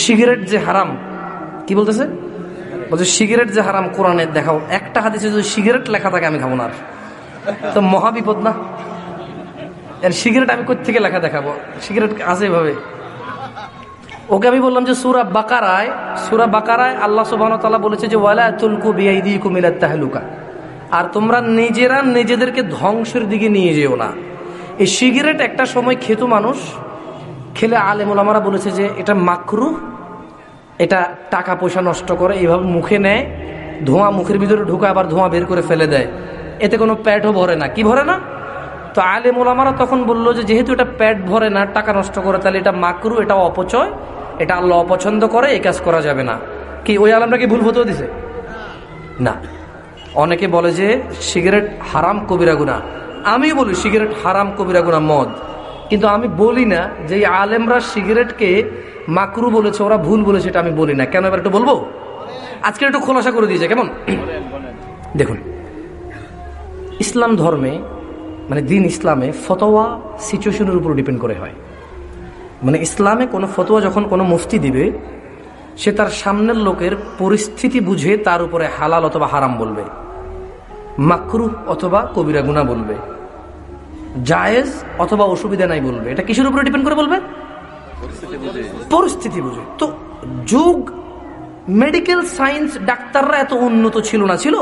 Cigarette যে হারাম, কি বলতেছে? বলছে সিগারেট যে হারাম কোরআনে দেখাও, একটা হাদিসে যদি সিগারেট লেখা থাকে আমি খাবো না। আর তো মহা বিপদ না? সিগারেট আমি কোথা থেকে লেখা দেখাবো? সিগারেট আছে এভাবে? ওকে আমি বললাম যে সূরা বাকারায় আল্লাহ সুবহানাহু ওয়া তাআলা বলেছে যে ওয়ালা তুলকু বিআইদিকুম ইলা তাহলুকা, আর তোমরা নিজেরা নিজেদেরকে ধ্বংসের দিকে নিয়ে যেও না। এই সিগারেট একটা সময় খেত মানুষ, খেলে আলেম ওলামারা বলেছে যে এটা মাকরুহ, এটা টাকা পয়সা নষ্ট করে, এইভাবে মুখে নেয়, ধোঁয়া মুখের ভিতরে ঢুকে আবার ধোঁয়া বের করে ফেলে দেয়, এতে কোনো পেটও ভরে না। কি ভরে না? তো আলেম ওলামারা তখন বললো যে যেহেতু এটা পেট ভরে না, টাকা নষ্ট করে, তাহলে এটা মাকরুহ, এটা অপচয়, এটা আল্লাহ অপছন্দ করে, এই কাজ করা যাবে না। কি ওই আলেমরা কি ভুল ফতোয়া দিছে? না। অনেকে বলে যে সিগারেট হারাম কবিরা গুনাহ, আমিও বলি সিগারেট হারাম কবিরা গুনাহ মদ, কিন্তু আমি বলি না যে এই আলেমরা সিগারেটকে মাকরুহ বলেছে, ওরা ভুল বলেছে, এটা আমি বলি না। কেন এবার একটু বলবো? আজকে একটু খোলাসা করে দিয়েছে, কেমন? দেখুন, ইসলাম ধর্মে মানে দিন ইসলামে ফতোয়া সিচুয়েশনের উপর ডিপেন্ড করে হয়। মানে ইসলামে কোনো ফতোয়া যখন কোনো মুফতি দিবে, সে তার সামনের লোকের পরিস্থিতি বুঝে তার উপরে হালাল অথবা হারাম বলবে, মাকরুহ অথবা কবিরা গুনাহ বলবে, জায়েজ অথবা অসুবিধা নাই বলবে। এটা কিসের উপরে ডিপেন্ড করে বলবে? পরিস্থিতি বুঝে। তো যুগ মেডিকেল সায়েন্স, ডাক্তাররা এত উন্নত ছিল না, ছিল?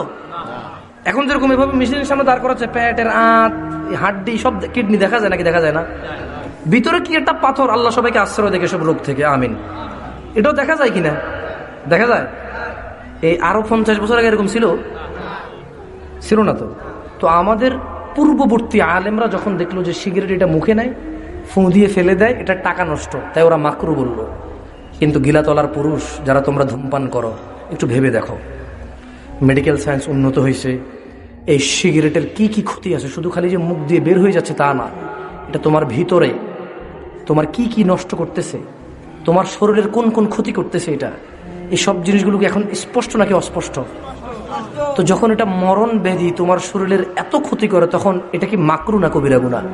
এখন যেরকম এভাবে মেশিনের সামনে দাঁড় করাচ্ছে, পেটের আঁত, হাড্ডি, সব কিডনি দেখা যায় নাকি? দেখা যায় না? ভিতরে কি একটা পাথর, আল্লাহ সবাইকে আশ্রয় দেখে সব রোগ থেকে, আমিন। এটাও দেখা যায় কিনা? দেখা যায়। এই আরো 50 বছর আগে এরকম ছিল? ছিল না তো। তো আমাদের পূর্ববর্তী আলেমরা যখন দেখলো যে সিগারেট এটা মুখে নেয়, ফুঁ দিয়ে ফেলে দেয়, এটা টাকা নষ্ট, তাই ওরা মাকরুহ বললো। কিন্তু গিলাতলার পুরুষ যারা তোমরা ধূমপান করো, একটু ভেবে দেখো, মেডিকেল সায়েন্স উন্নত হয়েছে, এই সিগারেটের কি কি ক্ষতি আছে, শুধু খালি যে মুখ দিয়ে বের হয়ে যাচ্ছে তা না, এটা তোমার ভিতরে তোমার কি কি নষ্ট করতেছে, তোমার শরীরের কোন কোন ক্ষতি করতেছে, এটা এই সব জিনিসগুলোকে এখন স্পষ্ট নাকি অস্পষ্ট? তো যখন এটা মরণ ব্যাধি তোমার শরীরের এত ক্ষতি করে, তখন এটা কি মাকরুহ না কবিরা গুনাহ?